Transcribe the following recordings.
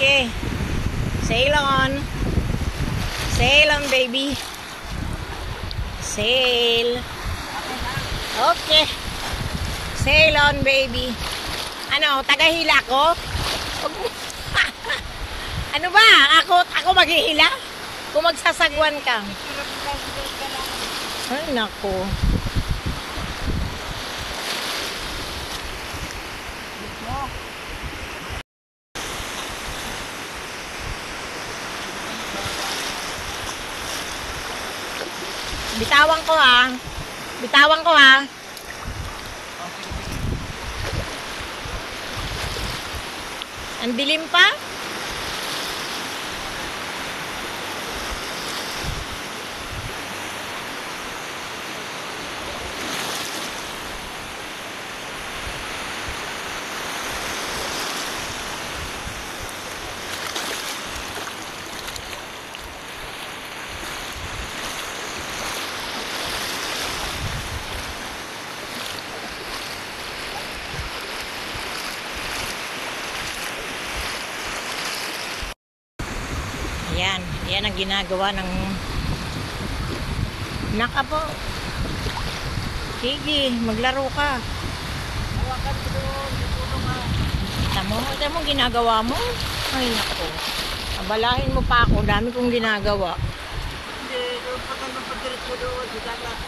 Okay. Sail on. Sail on, baby. Sail. Okay. Sail on, baby. Ano, tagahila ko? Ano ba? Ako maghihila? Kung magsasagwan ka. Ay, nako. Bitawan ko ha. Bitawan ko ha. Ang dilim pa. Yan ang ginagawa ng nakapo. Sige, maglaro ka. Hawakan ko doon, ito mo ginagawa mo. Ay nako. Abalahin mo pa ako, dami kong ginagawa. Hindi,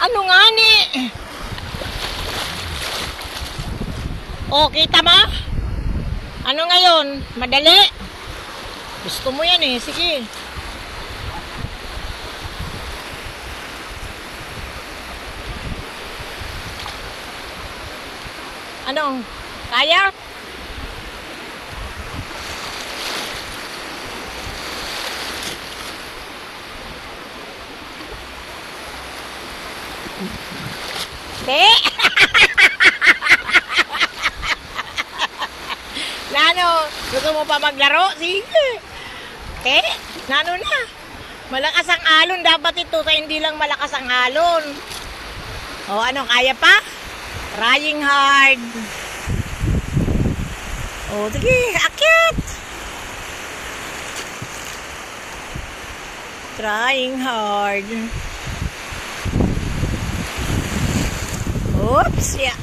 ano nga ni? Oh, kita mo? Ano ngayon? Madali? Gusto mo yan eh, sige. Ano? Kaya? Te? Nano? Gusto mo pa maglaro? Sige. Te? Nano na? Malakas ang alon. Dapat ito sa hindi lang malakas ang alon. O ano? Kaya pa? Trying hard. Oh, sige, akyat. Trying hard. Oops, yeah.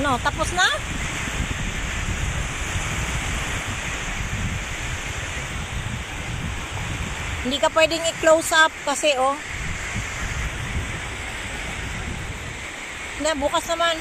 No, tapos na? Hindi ka pwedeng i-close up kasi oh. Hindi, bukas naman.